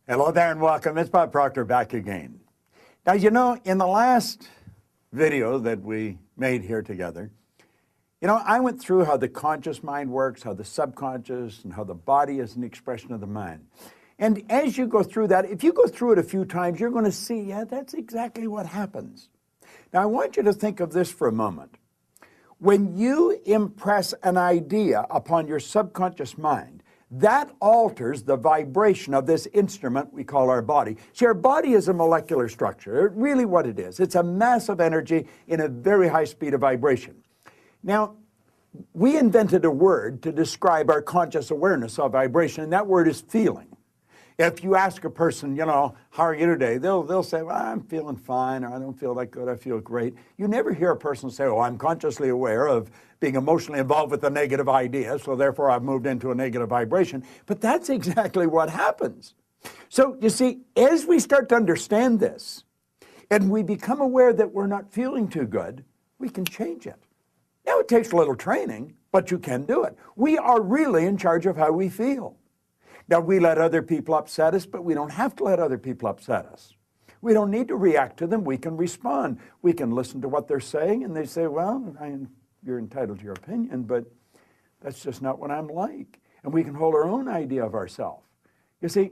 Hello there and welcome. It's Bob Proctor back again. Now, you know, in the last video that we made here together, I went through how the conscious mind works, how the subconscious, and how the body is an expression of the mind. And as you go through that, if you go through it a few times, you're going to see, yeah, that's exactly what happens. Now, I want you to think of this for a moment. When you impress an idea upon your subconscious mind, that alters the vibration of this instrument we call our body. See, our body is a molecular structure. Really what it is. It's a mass of energy in a very high speed of vibration. Now, we invented a word to describe our conscious awareness of vibration, and that word is feeling. If you ask a person, how are you today? They'll say, well, I'm feeling fine, or I don't feel that good, I feel great. You never hear a person say, oh, I'm consciously aware of being emotionally involved with a negative idea, so therefore I've moved into a negative vibration. But that's exactly what happens. So, you see, as we start to understand this, and we become aware that we're not feeling too good, we can change it. Now, it takes a little training, but you can do it. We are really in charge of how we feel. Now, we let other people upset us, but we don't have to let other people upset us. We don't need to react to them. We can respond. We can listen to what they're saying, and they say, well, you're entitled to your opinion, but that's just not what I'm like. And we can hold our own idea of ourselves. You see,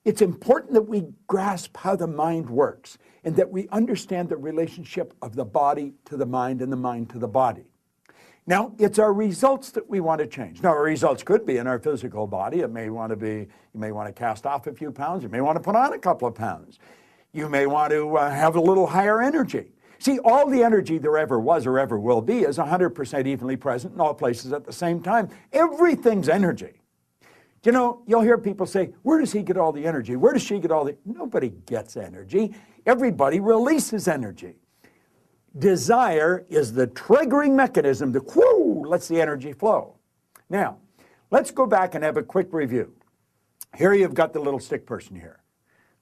it's important that we grasp how the mind works and that we understand the relationship of the body to the mind and the mind to the body. Now, it's our results that we want to change. Now, our results could be in our physical body. It may want to be, you may want to cast off a few pounds. You may want to put on a couple of pounds. You may want to have a little higher energy. See, all the energy there ever was or ever will be is 100% evenly present in all places at the same time. Everything's energy. You'll hear people say, where does he get all the energy? Where does she get all the... Nobody gets energy. Everybody releases energy. Desire is the triggering mechanism that lets the energy flow. Now, let's go back and have a quick review. Here you've got the little stick person here.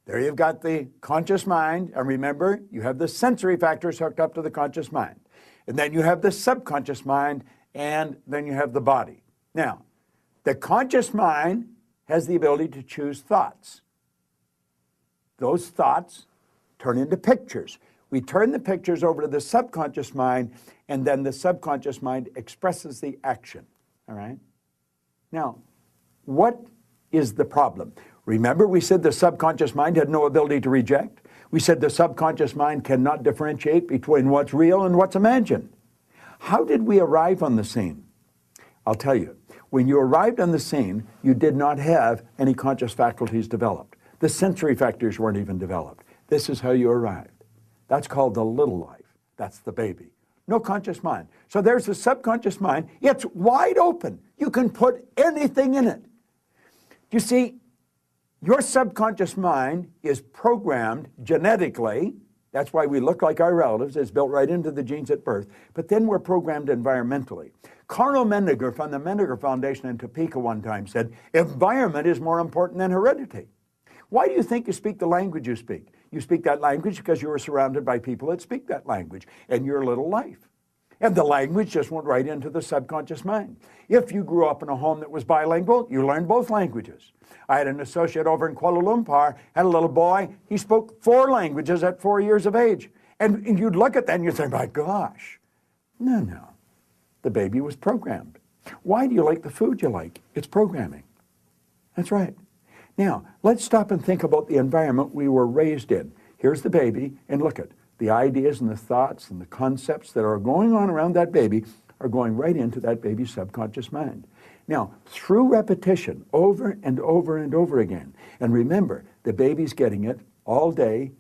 There you've got the conscious mind, and remember, you have the sensory factors hooked up to the conscious mind. And then you have the subconscious mind, and then you have the body. Now, the conscious mind has the ability to choose thoughts. Those thoughts turn into pictures. We turn the pictures over to the subconscious mind, and then the subconscious mind expresses the action, all right? Now, what is the problem? Remember, we said the subconscious mind had no ability to reject. We said the subconscious mind cannot differentiate between what's real and what's imagined. How did we arrive on the scene? I'll tell you. When you arrived on the scene, you did not have any conscious faculties developed. The sensory factors weren't even developed. This is how you arrived. That's called the little life. That's the baby. No conscious mind. So there's the subconscious mind. It's wide open. You can put anything in it. You see, your subconscious mind is programmed genetically. That's why we look like our relatives. It's built right into the genes at birth. But then we're programmed environmentally. Carl Mendinger from the Mendinger Foundation in Topeka one time said, environment is more important than heredity. Why do you think you speak the language you speak? You speak that language because you were surrounded by people that speak that language in your little life. And the language just went right into the subconscious mind. If you grew up in a home that was bilingual, you learned both languages. I had an associate over in Kuala Lumpur, had a little boy, he spoke 4 languages at 4 years of age. And you'd look at that and you'd say, my gosh. No. The baby was programmed. Why do you like the food you like? It's programming. That's right. Now, let's stop and think about the environment we were raised in. Here's the baby, and look at the ideas and the thoughts and the concepts that are going on around that baby are going right into that baby's subconscious mind. Now, through repetition, over and over and over again, and remember, the baby's getting it all day,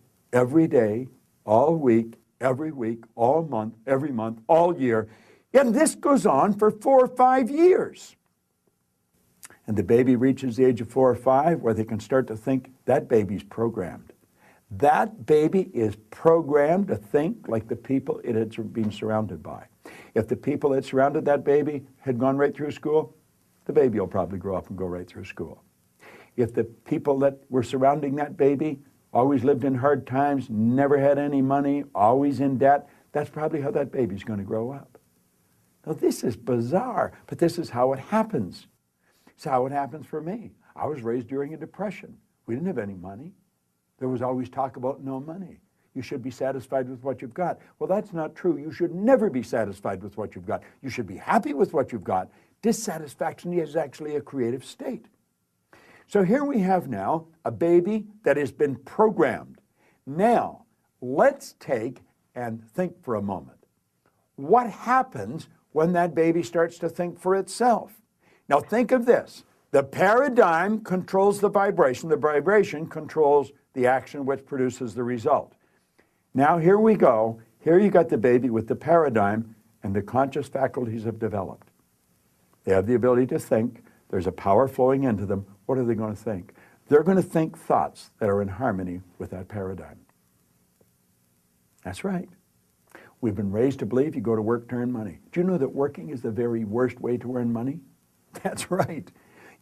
all week, every week, all month, every month, all year, and this goes on for 4 or 5 years. And the baby reaches the age of 4 or 5 where they can start to think that baby's programmed. That baby is programmed to think like the people it had been surrounded by. If the people that surrounded that baby had gone right through school, the baby will probably grow up and go right through school. If the people that were surrounding that baby always lived in hard times, never had any money, always in debt, that's probably how that baby's going to grow up. Now, this is bizarre, but this is how it happens. It's how it happens for me. I was raised during a depression. We didn't have any money. There was always talk about no money. You should be satisfied with what you've got. Well, that's not true. You should never be satisfied with what you've got. You should be happy with what you've got. Dissatisfaction is actually a creative state. So here we have now a baby that has been programmed. Now, let's take and think for a moment. What happens when that baby starts to think for itself? Now think of this. The paradigm controls the vibration controls the action which produces the result. Now here we go. Here you got the baby with the paradigm, and the conscious faculties have developed. They have the ability to think. There's a power flowing into them. What are they going to think? They're going to think thoughts that are in harmony with that paradigm. That's right. We've been raised to believe you go to work to earn money. Do you know that working is the very worst way to earn money? That's right.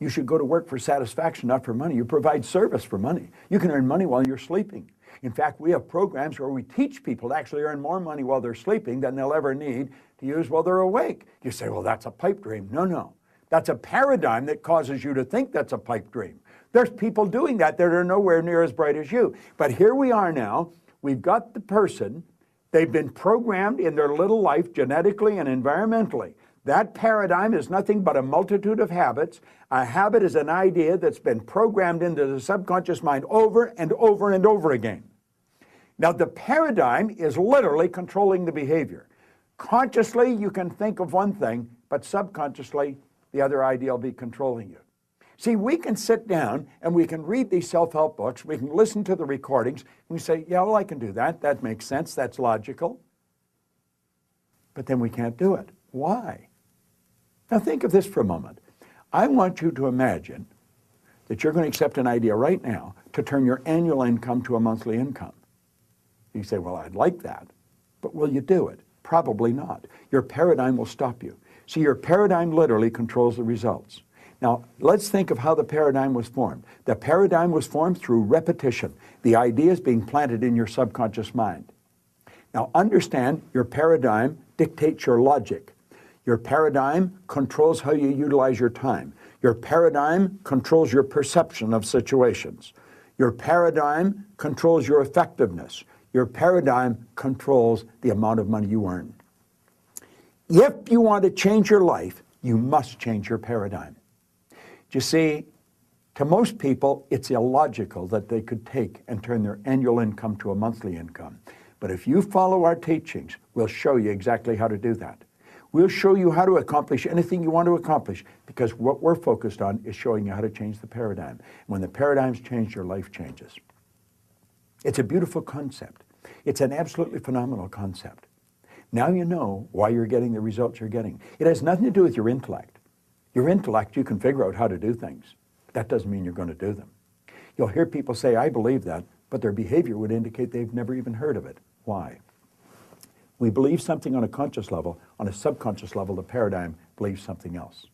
You should go to work for satisfaction, not for money. You provide service for money. You can earn money while you're sleeping. In fact, we have programs where we teach people to actually earn more money while they're sleeping than they'll ever need to use while they're awake. You say, well, that's a pipe dream. No, no. That's a paradigm that causes you to think that's a pipe dream. There's people doing that are nowhere near as bright as you. But here we are now. We've got the person. They've been programmed in their little life genetically and environmentally. That paradigm is nothing but a multitude of habits. A habit is an idea that's been programmed into the subconscious mind over and over and over again. Now, the paradigm is literally controlling the behavior. Consciously, you can think of one thing, but subconsciously, the other idea will be controlling you. See, we can sit down and we can read these self-help books, we can listen to the recordings, and we say, yeah, well, I can do that. That makes sense. That's logical. But then we can't do it. Why? Now think of this for a moment. I want you to imagine that you're going to accept an idea right now to turn your annual income to a monthly income. You say, well, I'd like that, but will you do it? Probably not. Your paradigm will stop you. See, your paradigm literally controls the results. Now, let's think of how the paradigm was formed. The paradigm was formed through repetition. The ideas being planted in your subconscious mind. Now, understand your paradigm dictates your logic. Your paradigm controls how you utilize your time. Your paradigm controls your perception of situations. Your paradigm controls your effectiveness. Your paradigm controls the amount of money you earn. If you want to change your life, you must change your paradigm. You see, to most people, it's illogical that they could take and turn their annual income to a monthly income. But if you follow our teachings, we'll show you exactly how to do that. We'll show you how to accomplish anything you want to accomplish, because what we're focused on is showing you how to change the paradigm. When the paradigm's changed, your life changes. It's a beautiful concept. It's an absolutely phenomenal concept. Now you know why you're getting the results you're getting. It has nothing to do with your intellect. Your intellect, you can figure out how to do things. That doesn't mean you're going to do them. You'll hear people say, I believe that, but their behavior would indicate they've never even heard of it. Why? We believe something on a conscious level. On a subconscious level, the paradigm believes something else.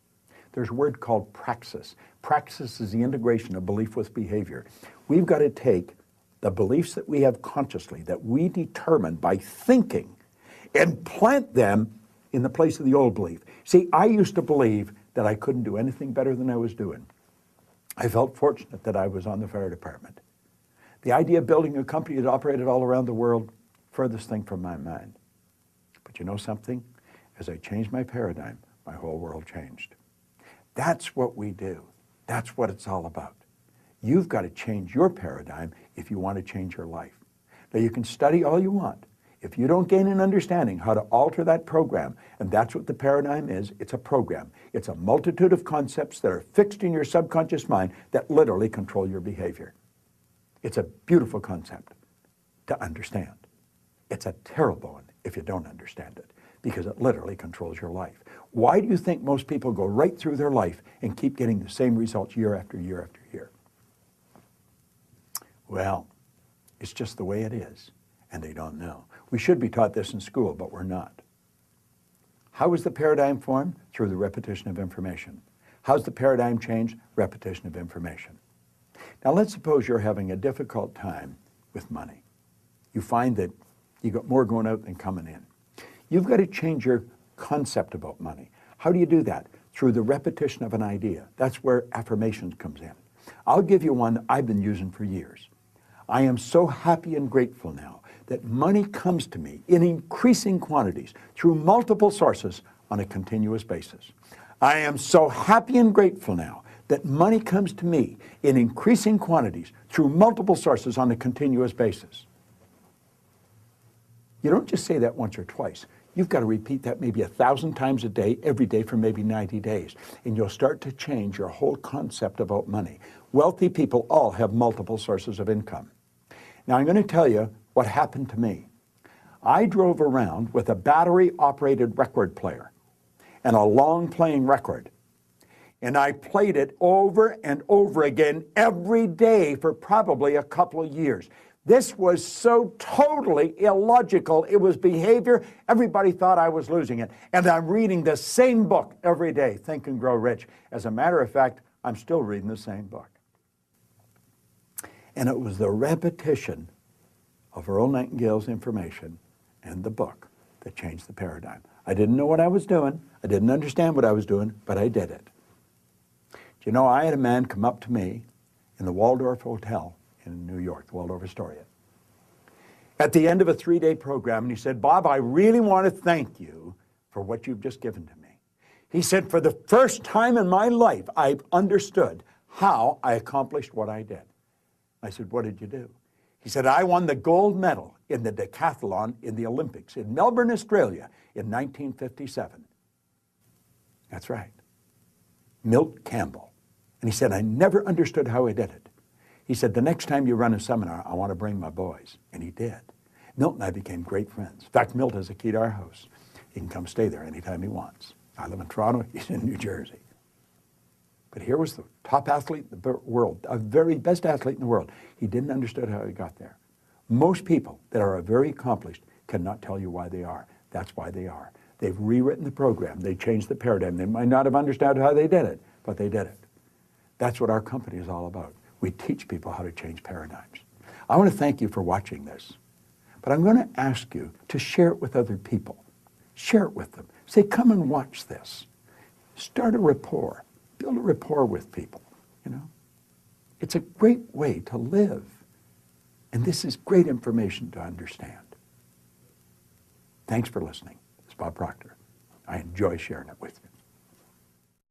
There's a word called praxis. Praxis is the integration of belief with behavior. We've got to take the beliefs that we have consciously, that we determine by thinking, and plant them in the place of the old belief. See, I used to believe that I couldn't do anything better than I was doing. I felt fortunate that I was on the fire department. The idea of building a company that operated all around the world, furthest thing from my mind. But you know something? As I changed my paradigm, my whole world changed. That's what we do. That's what it's all about. You've got to change your paradigm if you want to change your life. Now, you can study all you want. If you don't gain an understanding how to alter that program, and that's what the paradigm is, it's a program. It's a multitude of concepts that are fixed in your subconscious mind that literally control your behavior. It's a beautiful concept to understand. It's a terrible one if you don't understand it, because it literally controls your life. Why do you think most people go right through their life and keep getting the same results year after year after year? Well, it's just the way it is, and they don't know. We should be taught this in school, but we're not. How is the paradigm formed? Through the repetition of information. How's the paradigm changed? Repetition of information. Now let's suppose you're having a difficult time with money. You find that you got more going out than coming in. You've got to change your concept about money. How do you do that? Through the repetition of an idea. That's where affirmations comes in. I'll give you one that I've been using for years. I am so happy and grateful now that money comes to me in increasing quantities through multiple sources on a continuous basis. I am so happy and grateful now that money comes to me in increasing quantities through multiple sources on a continuous basis. You don't just say that once or twice. You've got to repeat that maybe 1,000 times a day, every day for maybe 90 days. And you'll start to change your whole concept about money. Wealthy people all have multiple sources of income. Now, I'm going to tell you what happened to me. I drove around with a battery-operated record player and a long-playing record. And I played it over and over again every day for probably a couple of years. This was so totally illogical. It was behavior. Everybody thought I was losing it. And I'm reading the same book every day, Think and Grow Rich. As a matter of fact, I'm still reading the same book. And it was the repetition of Earl Nightingale's information and the book that changed the paradigm. I didn't know what I was doing. I didn't understand what I was doing, but I did it. Do you know, I had a man come up to me in the Waldorf Hotel in New York, the Waldorf Astoria, at the end of a 3-day program, and he said, Bob, I really want to thank you for what you've just given to me. He said, for the first time in my life, I've understood how I accomplished what I did. I said, what did you do? He said, I won the gold medal in the decathlon in the Olympics in Melbourne, Australia in 1957. That's right. Milt Campbell. And he said, I never understood how I did it. He said, the next time you run a seminar, I want to bring my boys. And he did. Milt and I became great friends. In fact, Milt has a key to our house. He can come stay there anytime he wants. I live in Toronto. He's in New Jersey. But here was the top athlete in the world, a very best athlete in the world. He didn't understand how he got there. Most people that are very accomplished cannot tell you why they are. That's why they are. They've rewritten the program. They changed the paradigm. They might not have understood how they did it, but they did it. That's what our company is all about. We teach people how to change paradigms. I want to thank you for watching this, but I'm going to ask you to share it with other people. Share it with them. Say, come and watch this. Start a rapport. Build a rapport with people, you know. It's a great way to live. And this is great information to understand. Thanks for listening. It's Bob Proctor. I enjoy sharing it with you.